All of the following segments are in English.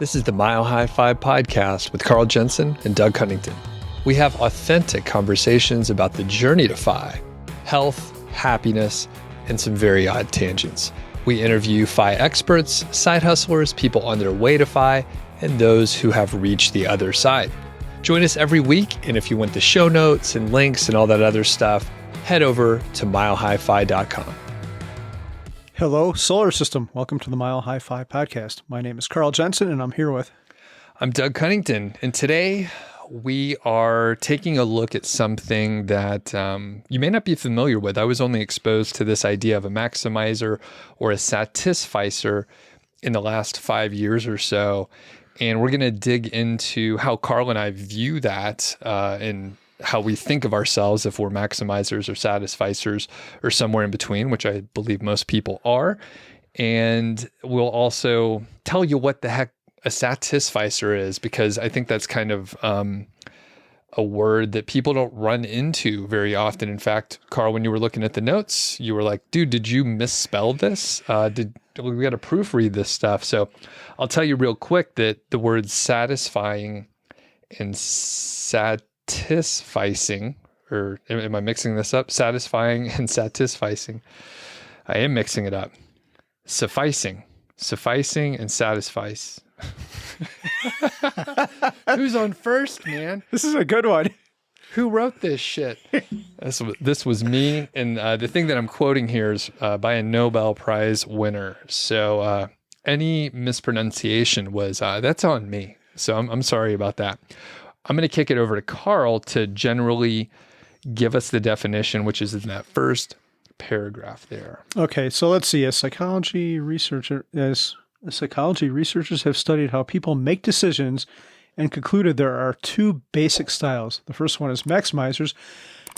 This is the MHFi podcast with Carl Jensen and Doug Cunnington. We have authentic conversations about the journey to Fi, health, happiness, and some very odd tangents. We interview Fi experts, side hustlers, people on their way to Fi, and those who have reached the other side. Join us every week, and if you want the show notes and links and all that other stuff, head over to milehighfi.com. Hello, Solar System. Welcome to the Mile High Fi podcast. My name is Carl Jensen, and I'm here with... I'm Doug Cunnington, and today we are taking a look at something that you may not be familiar with. I was only exposed to this idea of a maximizer or a satisficer in the last 5 years or so, and we're going to dig into how Carl and I view that and how we think of ourselves, if we're maximizers or satisficers or somewhere in between, which I believe most people are. And we'll also tell you what the heck a satisficer is, because I think that's kind of a word that people don't run into very often. In fact, Carl, when you were looking at the notes, you were like, dude, did you misspell this? We got to proofread this stuff. So I'll tell you real quick that the words satisfying and satisficing, or am I mixing this up? Satisfying and satisficing. I am mixing it up. Sufficing and satisfice. Who's on first, man? This is a good one. Who wrote this shit? This was me. And the thing that I'm quoting here is by a Nobel Prize winner. So any mispronunciation was, that's on me. So I'm sorry about that. I'm going to kick it over to Carl to generally give us the definition, which is in that first paragraph there. Okay, so let's see. Psychology researchers have studied how people make decisions and concluded there are two basic styles. The first one is maximizers.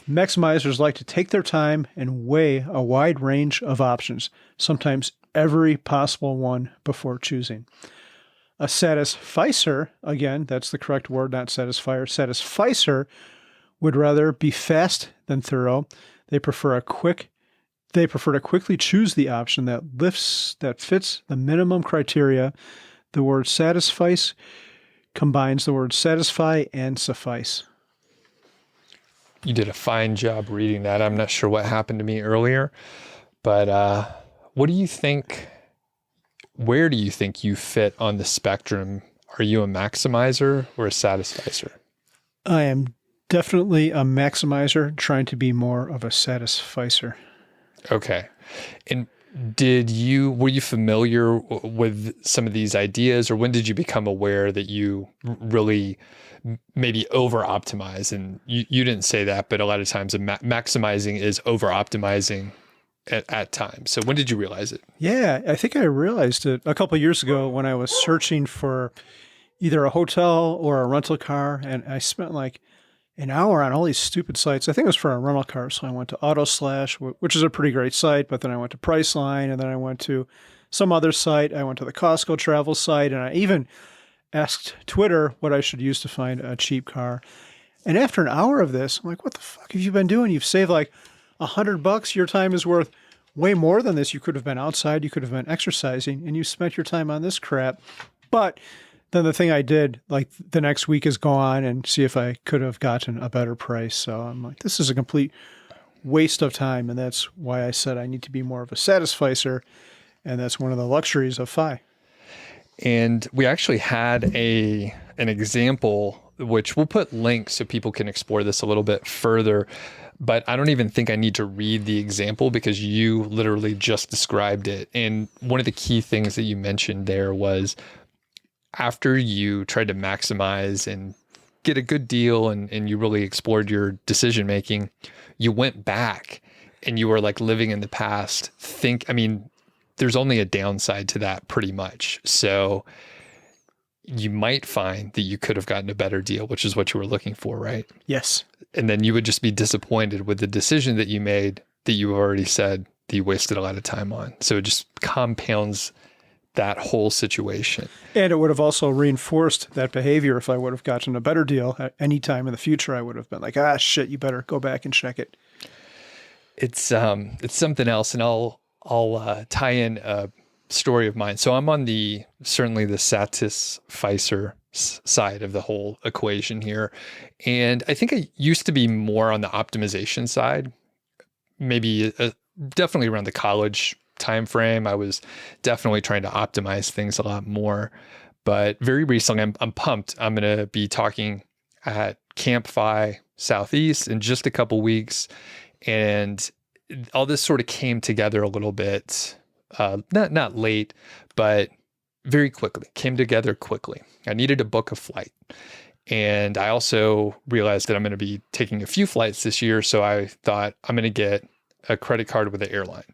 Maximizers like to take their time and weigh a wide range of options, sometimes every possible one before choosing. A satisficer, again, that's the correct word, not satisfier. Satisficer would rather be fast than thorough. They prefer to quickly choose the option that fits the minimum criteria. The word satisfice combines the words satisfy and suffice. You did a fine job reading that. I'm not sure what happened to me earlier, but what do you think? Where do you think you fit on the spectrum? Are you a maximizer or a satisficer? I am definitely a maximizer, trying to be more of a satisficer. Okay. And were you familiar with some of these ideas, or when did you become aware that you really maybe over-optimize? And you didn't say that, but a lot of times maximizing is over-optimizing at times. So when did you realize it? Yeah, I think I realized it a couple of years ago when I was searching for either a hotel or a rental car, and I spent like an hour on all these stupid sites. I think it was for a rental car. So I went to AutoSlash, which is a pretty great site, but then I went to Priceline, and then I went to some other site. I went to the Costco travel site, and I even asked Twitter what I should use to find a cheap car. And after an hour of this, I'm like, what the fuck have you been doing? You've saved like $100. Your time is worth way more than this. You could have been outside. You could have been exercising, and you spent your time on this crap. But then the thing I did, like the next week, is go on and see if I could have gotten a better price. So I'm like, this is a complete waste of time. And that's why I said I need to be more of a satisficer. And that's one of the luxuries of Fi. And we actually had an example, which we'll put links so people can explore this a little bit further. But I don't even think I need to read the example, because you literally just described it. And one of the key things that you mentioned there was, after you tried to maximize and get a good deal and you really explored your decision making, you went back and you were like living in the past. There's only a downside to that pretty much. So you might find that you could have gotten a better deal, which is what you were looking for, right? Yes. And then you would just be disappointed with the decision that you made that you already said that you wasted a lot of time on. So it just compounds that whole situation. And it would have also reinforced that behavior. If I would have gotten a better deal at any time in the future, I would have been like, shit, you better go back and check it. It's something else. And I'll tie in a story of mine. So I'm on certainly the Satisficer side of the whole equation here. And I think I used to be more on the optimization side, maybe definitely around the college time frame. I was definitely trying to optimize things a lot more. But very recently, I'm pumped. I'm going to be talking at MHFi Southeast in just a couple weeks. And all this sort of came together a little bit, not late, but very quickly, came together quickly. I needed to book a flight. And I also realized that I'm going to be taking a few flights this year. So I thought I'm going to get a credit card with the airline.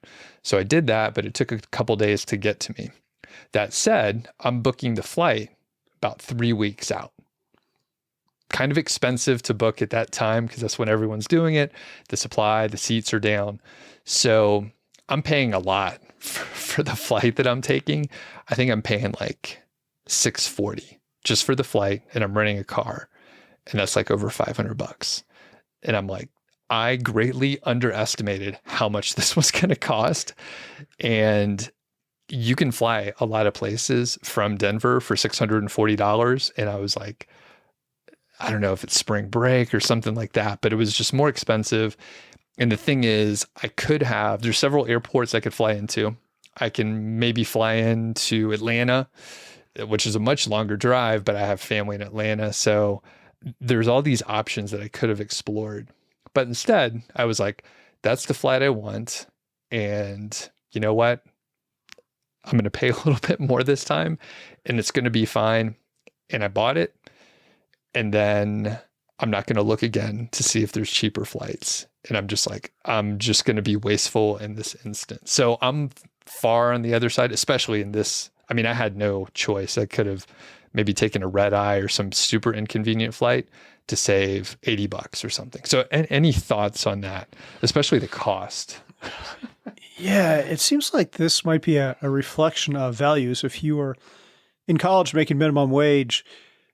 So I did that, but it took a couple days to get to me. That said, I'm booking the flight about 3 weeks out. Kind of expensive to book at that time because that's when everyone's doing it. The seats are down. So I'm paying a lot for the flight that I'm taking. I think I'm paying like $640 just for the flight, and I'm renting a car, and that's like over $500. And I'm like, I greatly underestimated how much this was going to cost. And you can fly a lot of places from Denver for $640. And I was like, I don't know if it's spring break or something like that, but it was just more expensive. And the thing is, there's several airports I could fly into. I can maybe fly into Atlanta, which is a much longer drive, but I have family in Atlanta. So there's all these options that I could have explored. But instead, I was like, that's the flight I want. And you know what? I'm going to pay a little bit more this time, and it's going to be fine. And I bought it. And then I'm not going to look again to see if there's cheaper flights. And I'm just like, I'm just going to be wasteful in this instance. So I'm far on the other side, especially in this. I mean, I had no choice. I could have maybe taken a red eye or some super inconvenient flight to save $80 or something. So any thoughts on that, especially the cost? Yeah, it seems like this might be a reflection of values. If you were in college making minimum wage,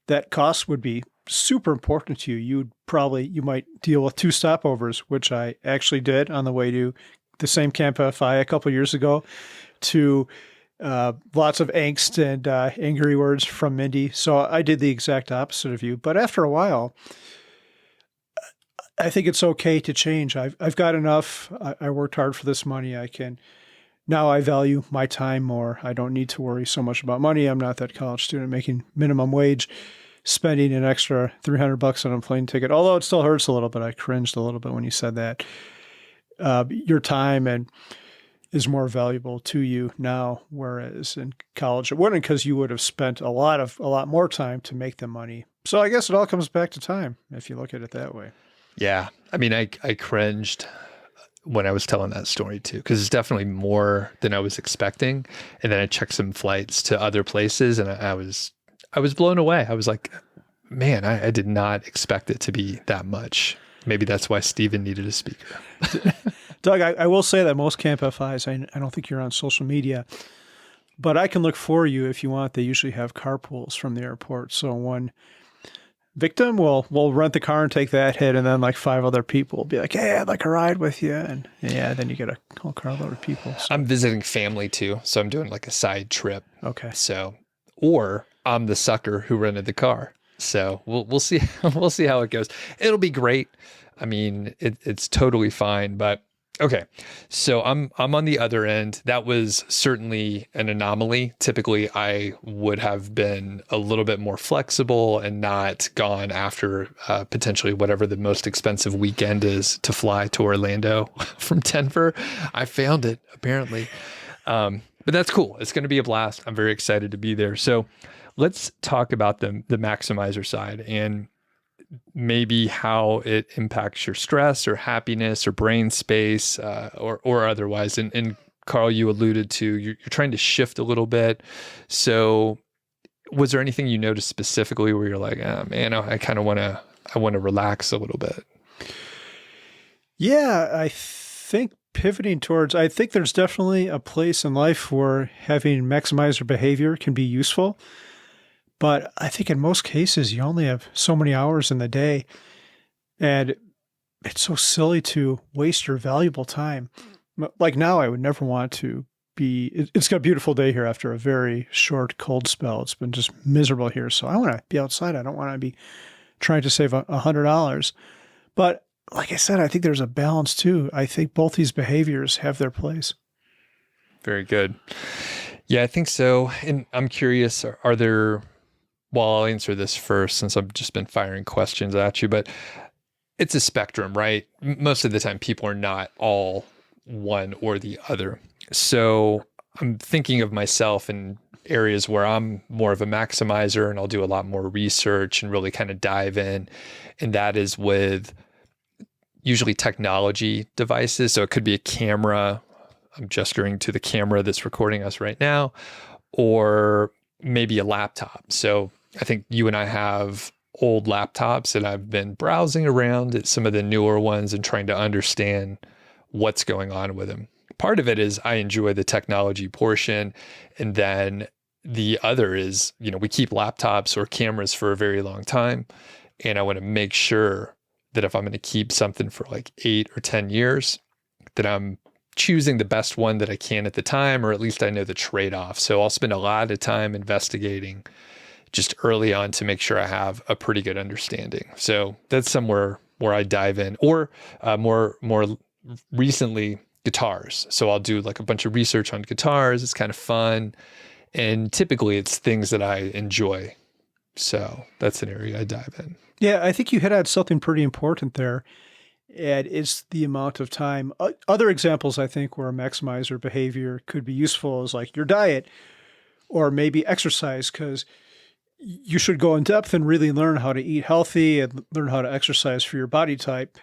that cost would be super important to you. You might deal with 2 stopovers, which I actually did on the way to the same MHFi a couple of years ago, to lots of angst and angry words from Mindy. So I did the exact opposite of you. But after a while, I think it's okay to change. I've got enough. I worked hard for this money. Now I value my time more. I don't need to worry so much about money. I'm not that college student making minimum wage, spending an extra $300 on a plane ticket. Although it still hurts a little bit. I cringed a little bit when you said that. Your time is more valuable to you now, whereas in college it wouldn't, because you would have spent a lot more time to make the money. So I guess it all comes back to time if you look at it that way. Yeah. I mean, I cringed when I was telling that story too, because it's definitely more than I was expecting. And then I checked some flights to other places, and I was blown away. I was like, man, I did not expect it to be that much. Maybe that's why Steven needed a speaker. Doug, I will say that most MHFis, I don't think you're on social media, but I can look for you if you want. They usually have carpools from the airport. So one victim will rent the car and take that hit, and then like 5 other people will be like, hey, I'd like a ride with you. And yeah, then you get a whole carload of people. So. I'm visiting family too, so I'm doing like a side trip. Okay. So, or I'm the sucker who rented the car. So we'll see. We'll see how it goes. It'll be great. I mean, it's totally fine, but okay. So I'm on the other end. That was certainly an anomaly. Typically, I would have been a little bit more flexible and not gone after potentially whatever the most expensive weekend is to fly to Orlando from Denver. I found it apparently, but that's cool. It's going to be a blast. I'm very excited to be there. So let's talk about the maximizer side and maybe how it impacts your stress or happiness or brain space or otherwise. And Carl, you alluded to, you're trying to shift a little bit. So was there anything you noticed specifically where you're like, oh, man, I kind of want to relax a little bit? Yeah, I think I think there's definitely a place in life where having maximizer behavior can be useful. But I think in most cases, you only have so many hours in the day. And it's so silly to waste your valuable time. Like now, I would never want to it's got a beautiful day here after a very short cold spell. It's been just miserable here. So I want to be outside. I don't want to be trying to save $100. But like I said, I think there's a balance too. I think both these behaviors have their place. Very good. Yeah, I think so. And I'm curious, are there, well, I'll answer this first since I've just been firing questions at you, but it's a spectrum, right? Most of the time, people are not all one or the other. So I'm thinking of myself in areas where I'm more of a maximizer and I'll do a lot more research and really kind of dive in. And that is with usually technology devices. So it could be a camera. I'm gesturing to the camera that's recording us right now, or maybe a laptop. So I think you and I have old laptops and I've been browsing around at some of the newer ones and trying to understand what's going on with them. Part of it is I enjoy the technology portion. And then the other is, we keep laptops or cameras for a very long time. And I want to make sure that if I'm going to keep something for like 8 or 10 years, that I'm choosing the best one that I can at the time, or at least I know the trade-off. So I'll spend a lot of time investigating just early on to make sure I have a pretty good understanding. So that's somewhere where I dive in, or more recently, guitars. So I'll do like a bunch of research on guitars. It's kind of fun. And typically it's things that I enjoy. So that's an area I dive in. Yeah, I think you hit on something pretty important there. And it's the amount of time. Other examples, I think, where a maximizer behavior could be useful is like your diet or maybe exercise, because you should go in depth and really learn how to eat healthy and learn how to exercise for your body type.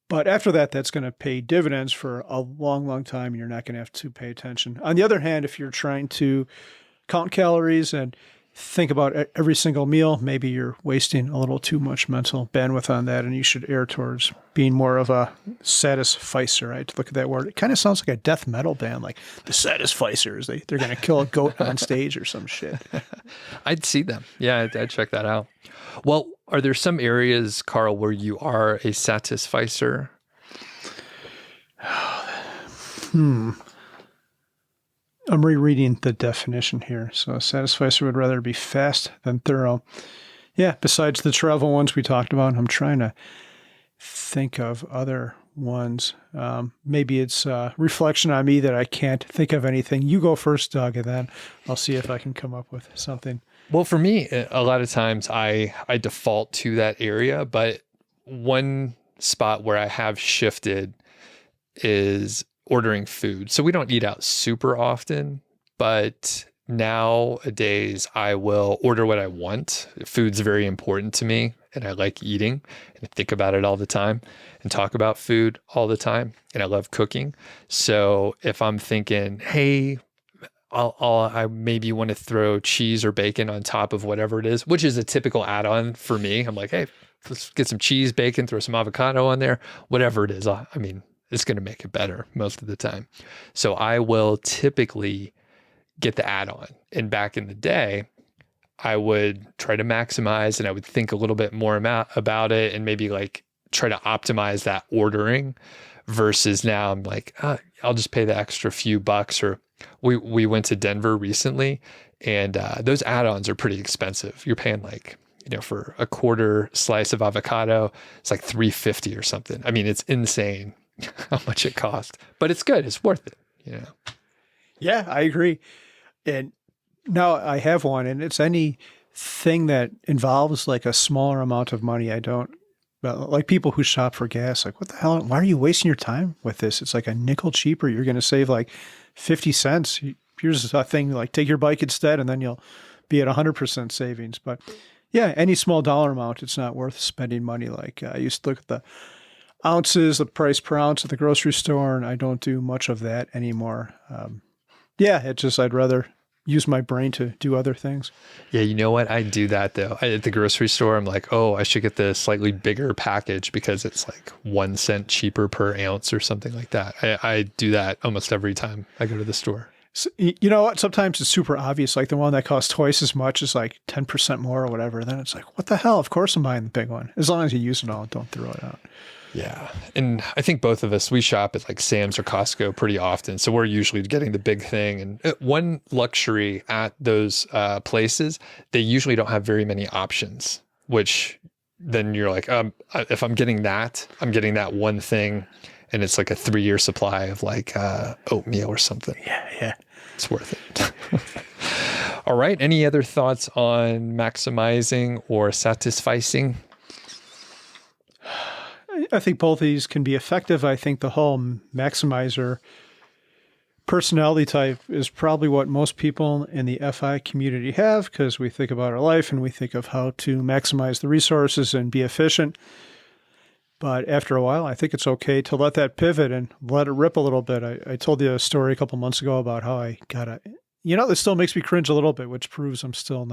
But after that, that's going to pay dividends for a long, long time, and you're not going to have to pay attention. On the other hand, if you're trying to count calories and think about every single meal, maybe you're wasting a little too much mental bandwidth on that, and you should err towards being more of a satisficer, right? To look at that word. It kind of sounds like a death metal band, like the Satisficers. They're going to kill a goat on stage or some shit. I'd see them. Yeah, I'd check that out. Well, are there some areas, Carl, where you are a satisficer? I'm rereading the definition here. So a satisficer would rather be fast than thorough. Yeah, besides the travel ones we talked about, I'm trying to think of other ones. Maybe it's a reflection on me that I can't think of anything. You go first, Doug, and then I'll see if I can come up with something. Well, for me, a lot of times I default to that area, but one spot where I have shifted is ordering food. So we don't eat out super often, but nowadays I will order what I want. Food's very important to me, and I like eating and I think about it all the time and talk about food all the time. And I love cooking. So if I'm thinking, hey, I maybe want to throw cheese or bacon on top of whatever it is, which is a typical add-on for me. I'm like, hey, let's get some cheese, bacon, throw some avocado on there, whatever it is. I mean, it's going to make it better most of the time. So I will typically get the add-on. And back in the day, I would try to maximize and I would think a little bit more about it and maybe like try to optimize that ordering, versus now I'm like, I'll just pay the extra few bucks. Or we went to Denver recently, and those add-ons are pretty expensive. You're paying like, for a quarter slice of avocado, it's like $3.50 or something. I mean, it's insane how much it costs, but it's good. It's worth it. Yeah, I agree. And now I have one, and it's anything that involves like a smaller amount of money. Like people who shop for gas, like, what the hell? Why are you wasting your time with this? It's like a nickel cheaper. You're going to save like 50 cents. Here's a thing, like take your bike instead, and then you'll be at 100% savings. But yeah, any small dollar amount, it's not worth spending money. Like I used to look at the ounces, the price per ounce at the grocery store, and I don't do much of that anymore. I'd rather use my brain to do other things. Yeah, you know what? I do that though. At the grocery store, I'm like, I should get the slightly bigger package because it's like 1 cent cheaper per ounce or something like that. I do that almost every time I go to the store. You know what? Sometimes it's super obvious. Like the one that costs twice as much is like 10% more or whatever. Then it's like, what the hell? Of course I'm buying the big one. As long as you use it all, don't throw it out. Yeah. And I think both of us, we shop at like Sam's or Costco pretty often. So we're usually getting the big thing. And one luxury at those places, they usually don't have very many options, which then you're like, if I'm getting that one thing. And it's like a 3-year supply of like oatmeal or something. Yeah. It's worth it. All right. Any other thoughts on maximizing or satisficing? I think both of these can be effective. I think the whole maximizer personality type is probably what most people in the FI community have, because we think about our life and we think of how to maximize the resources and be efficient. But after a while, I think it's okay to let that pivot and let it rip a little bit. I told you a story a couple months ago about how I got this still makes me cringe a little bit, which proves I still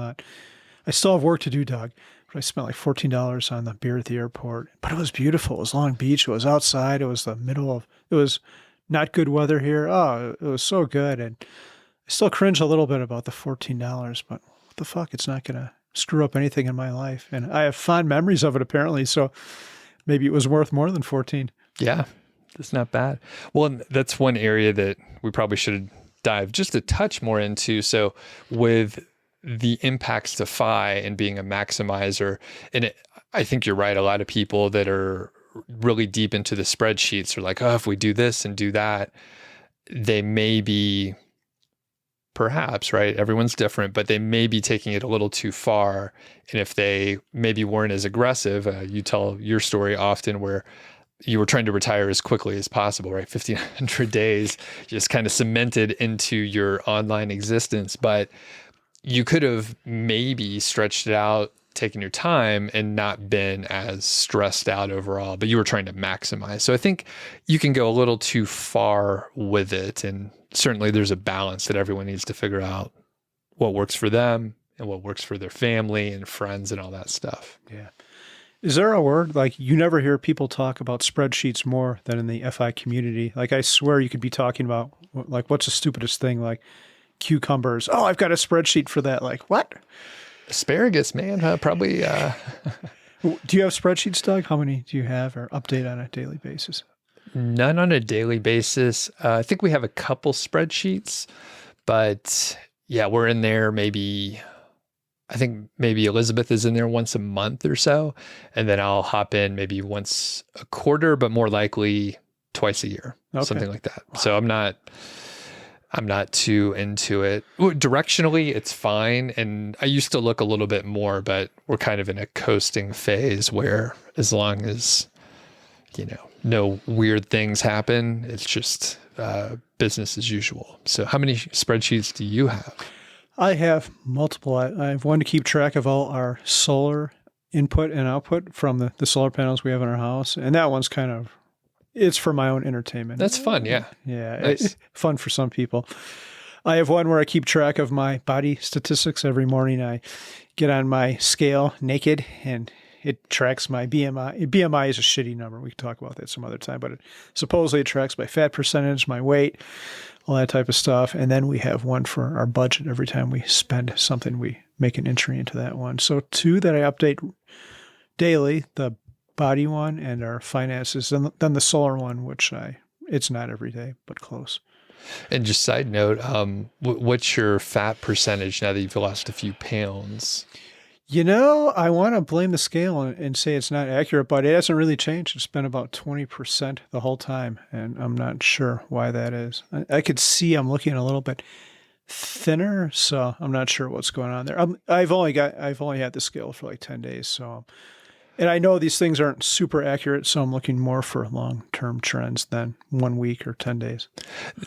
have work to do, Doug. But I spent like $14 on the beer at the airport. But it was beautiful. It was Long Beach. It was outside. It was it was not good weather here. Oh, it was so good. And I still cringe a little bit about the $14, but what the fuck? It's not going to screw up anything in my life. And I have fond memories of it, apparently. So maybe it was worth more than 14. Yeah, that's not bad. Well, that's one area that we probably should dive just a touch more into. So with the impacts to Fi and being a maximizer, and I think you're right. A lot of people that are really deep into the spreadsheets are like, oh, if we do this and do that, they may be perhaps, right? Everyone's different, but they may be taking it a little too far. And if they maybe weren't as aggressive, you tell your story often where you were trying to retire as quickly as possible, right? 1,500 days just kind of cemented into your online existence. But you could have maybe stretched it out, taken your time, and not been as stressed out overall, but you were trying to maximize. So I think you can go a little too far with it. And certainly there's a balance that everyone needs to figure out what works for them and what works for their family and friends and all that stuff. Yeah. Is there a word, like you never hear people talk about spreadsheets more than in the FI community? Like I swear you could be talking about like, what's the stupidest thing? Like cucumbers. Oh, I've got a spreadsheet for that. Like what? Asparagus, man, probably. Do you have spreadsheets, Doug? How many do you have or update on a daily basis? None on a daily basis. I think we have a couple spreadsheets, but yeah, we're in there I think maybe Elizabeth is in there once a month or so, and then I'll hop in maybe once a quarter, but more likely twice a year, something like that. Wow. So I'm not too into it. Directionally, it's fine. And I used to look a little bit more, but we're kind of in a coasting phase where as long as, no weird things happen, it's just business as usual. So how many spreadsheets do you have? I have multiple. I have one to keep track of all our solar input and output from the solar panels we have in our house. And that one's it's for my own entertainment. That's fun, yeah. Yeah, nice. Fun for some people. I have one where I keep track of my body statistics. Every morning I get on my scale naked and it tracks my BMI. BMI is a shitty number. We can talk about that some other time, but supposedly it tracks my fat percentage, my weight, all that type of stuff. And then we have one for our budget. Every time we spend something, we make an entry into that one. So 2 that I update daily, the body one and our finances, and then the solar one, which it's not every day, but close. And just side note, what's your fat percentage now that you've lost a few pounds? I want to blame the scale and say it's not accurate, but it hasn't really changed. It's been about 20% the whole time, and I'm not sure why that is. I could see I'm looking a little bit thinner, so I'm not sure what's going on there. I've only had the scale for like 10 days, so. And I know these things aren't super accurate, so I'm looking more for long-term trends than 1 week or 10 days.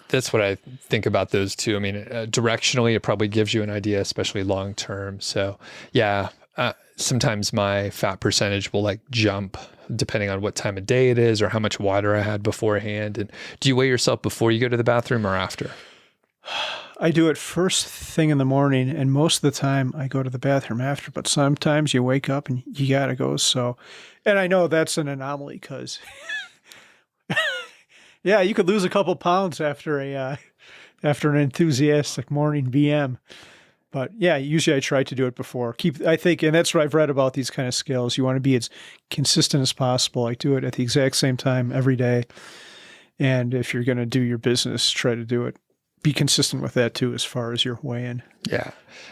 That's what I think about those too. I mean, directionally, it probably gives you an idea, especially long-term. So yeah, sometimes my fat percentage will like jump depending on what time of day it is or how much water I had beforehand. And do you weigh yourself before you go to the bathroom or after? I do it first thing in the morning, and most of the time I go to the bathroom after, but sometimes you wake up and you got to go. So, and I know that's an anomaly because, yeah, you could lose a couple pounds after after an enthusiastic morning VM. But yeah, usually I try to do it before. I think, and that's what I've read about these kind of skills. You want to be as consistent as possible. Like do it at the exact same time every day. And if you're going to do your business, try to do it. Be consistent with that too, as far as your weigh-in. Yeah.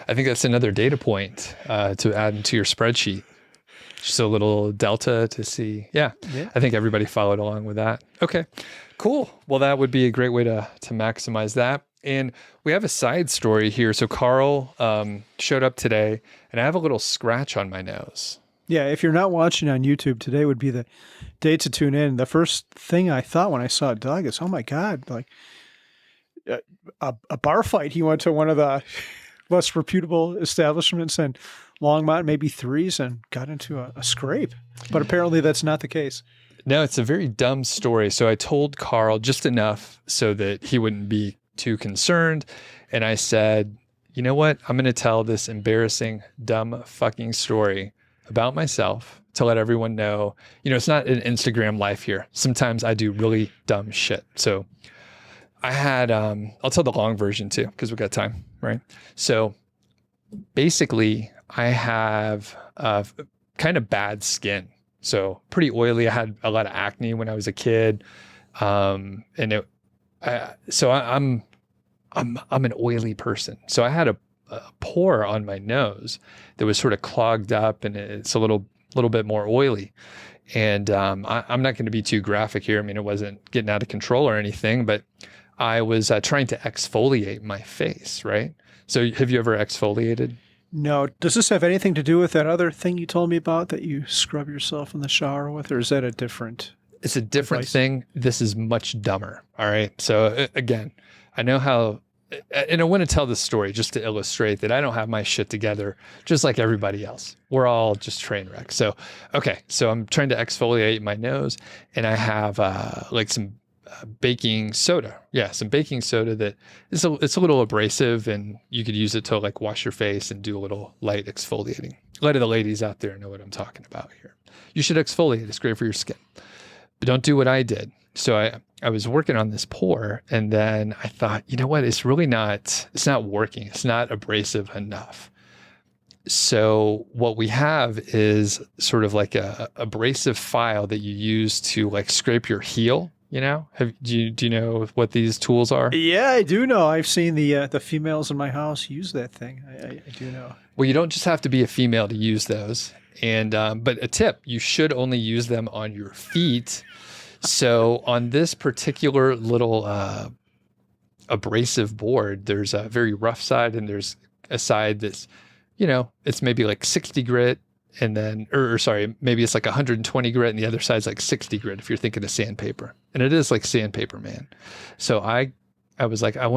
I think that's another data point to add into your spreadsheet. Just a little delta to see. Yeah. I think everybody followed along with that. Okay, cool. Well, that would be a great way to maximize that. And we have a side story here. So Carl showed up today and I have a little scratch on my nose. Yeah, if you're not watching on YouTube, today would be the day to tune in. The first thing I thought when I saw Doug is, oh my God, like a bar fight. He went to one of the less reputable establishments in Longmont, maybe Threes, and got into a scrape. But apparently that's not the case. No, it's a very dumb story. So I told Carl just enough so that he wouldn't be too concerned. And I said, you know what? I'm going to tell this embarrassing, dumb fucking story about myself to let everyone know, it's not an Instagram life here. Sometimes I do really dumb shit. So I had, I'll tell the long version too, because we've got time, right? So basically I have kind of bad skin. So pretty oily. I had a lot of acne when I was a kid. I'm an oily person. So I had a pore on my nose that was sort of clogged up and it's a little bit more oily. And I'm not going to be too graphic here. I mean, it wasn't getting out of control or anything, but I was trying to exfoliate my face, right? So have you ever exfoliated? No. Does this have anything to do with that other thing you told me about that you scrub yourself in the shower with, or is that a different? It's a different thing. This is much dumber. All right. So again, I know how, and I want to tell this story just to illustrate that I don't have my shit together, just like everybody else. We're all just train wrecks. So, okay. So I'm trying to exfoliate my nose and I have like some baking soda. Yeah. Some baking soda that is it's a little abrasive and you could use it to like wash your face and do a little light exfoliating. A lot of the ladies out there know what I'm talking about here. You should exfoliate. It's great for your skin. But don't do what I did. So I was working on this pore and then I thought, you know what? It's not working. It's not abrasive enough. So what we have is sort of like a abrasive file that you use to like scrape your heel. Do you know what these tools are? Yeah, I do know. I've seen the females in my house use that thing. I do know. Well, you don't just have to be a female to use those. And but a tip, you should only use them on your feet. So on this particular little abrasive board, there's a very rough side and there's a side that's, it's maybe like 60 grit and then, or sorry, maybe it's like 120 grit and the other side's like 60 grit if you're thinking of sandpaper. And it is like sandpaper, man. So I was like, I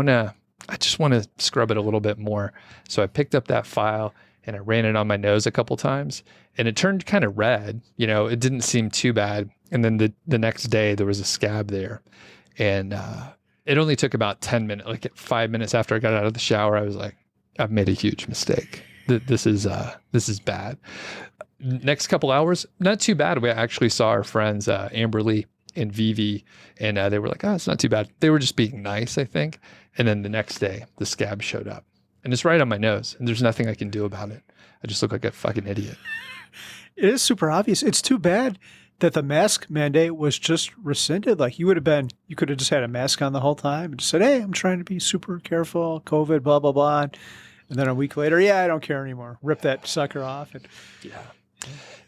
just want to scrub it a little bit more. So I picked up that file and I ran it on my nose a couple times and it turned kind of red. It didn't seem too bad. And then the next day there was a scab there and it only took about 10 minutes, like 5 minutes after I got out of the shower, I was like, I've made a huge mistake. This is bad. Next couple hours, not too bad. We actually saw our friends, Amberly and Vivi, and they were like, oh, it's not too bad. They were just being nice, I think. And then the next day the scab showed up and it's right on my nose and there's nothing I can do about it. I just look like a fucking idiot. It is super obvious. It's too bad that the mask mandate was just rescinded. Like you could have just had a mask on the whole time and just said, hey, I'm trying to be super careful, COVID, blah, blah, blah. And then a week later, yeah, I don't care anymore. Rip that sucker off.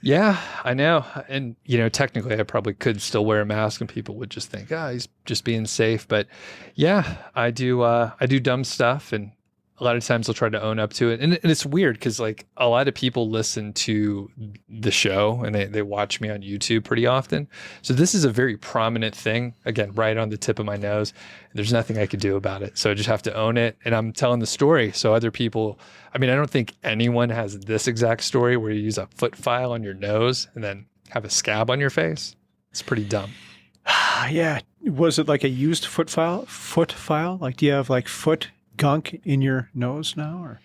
Yeah, I know. And, technically I probably could still wear a mask and people would just think, he's just being safe. But yeah, I do dumb stuff and a lot of times I'll try to own up to it. And it's weird because like a lot of people listen to the show and they watch me on YouTube pretty often. So this is a very prominent thing, again, right on the tip of my nose. There's nothing I could do about it. So I just have to own it. And I'm telling the story. So other people, I don't think anyone has this exact story where you use a foot file on your nose and then have a scab on your face. It's pretty dumb. Yeah. Was it like a used foot file? Like, do you have like foot gunk in your nose now, or?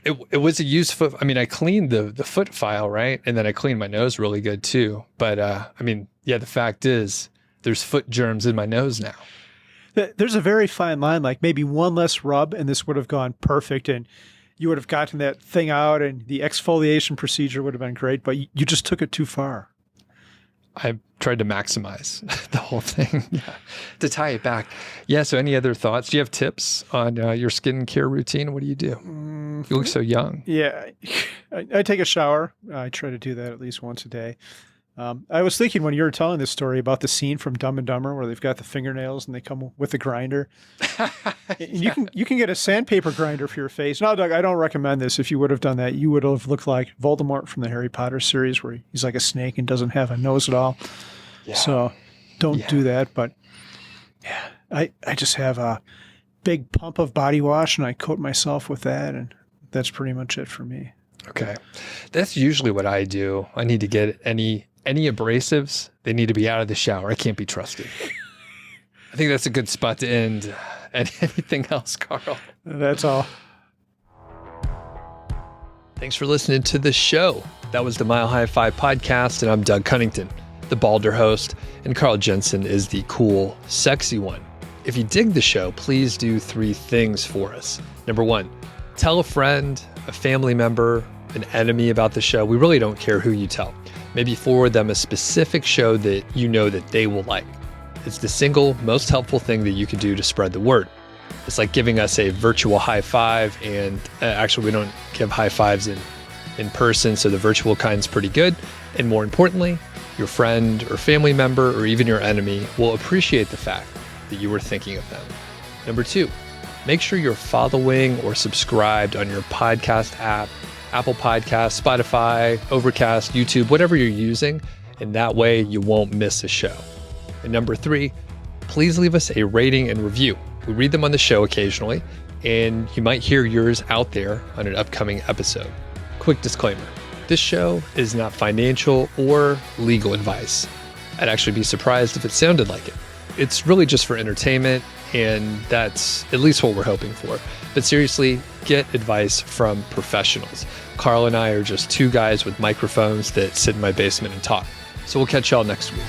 It was a used foot. I cleaned the foot file, right? And then I cleaned my nose really good too. But the fact is there's foot germs in my nose now. There's a very fine line, like maybe one less rub and this would have gone perfect and you would have gotten that thing out and the exfoliation procedure would have been great, but you just took it too far. I tried to maximize the whole thing to tie it back. Yeah. So any other thoughts? Do you have tips on your skincare routine? What do? You look so young. Yeah. I take a shower. I try to do that at least once a day. I was thinking when you were telling this story about the scene from Dumb and Dumber where they've got the fingernails and they come with a grinder. Yeah. You can get a sandpaper grinder for your face. No, Doug, I don't recommend this. If you would have done that, you would have looked like Voldemort from the Harry Potter series where he's like a snake and doesn't have a nose at all. Yeah. So don't do that. But yeah, I just have a big pump of body wash and I coat myself with that. And that's pretty much it for me. Okay. That's usually what I do. I need to get any abrasives, they need to be out of the shower. I can't be trusted. I think that's a good spot to end. And anything else, Carl? That's all. Thanks for listening to the show. That was the Mile High Five podcast, and I'm Doug Cunnington, the balder host, and Carl Jensen is the cool, sexy one. If you dig the show, please do 3 things for us. Number 1, tell a friend, a family member, an enemy about the show. We really don't care who you tell. Maybe forward them a specific show that you know that they will like. It's the single most helpful thing that you can do to spread the word. It's like giving us a virtual high five, and actually we don't give high fives in person, so the virtual kind's pretty good. And more importantly, your friend or family member or even your enemy will appreciate the fact that you were thinking of them. Number 2, make sure you're following or subscribed on your podcast app, Apple Podcasts, Spotify, Overcast, YouTube, whatever you're using, and that way you won't miss a show. And number 3, please leave us a rating and review. We read them on the show occasionally, and you might hear yours out there on an upcoming episode. Quick disclaimer, this show is not financial or legal advice. I'd actually be surprised if it sounded like it. It's really just for entertainment, and that's at least what we're hoping for. But seriously, get advice from professionals. Carl and I are just 2 guys with microphones that sit in my basement and talk. So we'll catch y'all next week.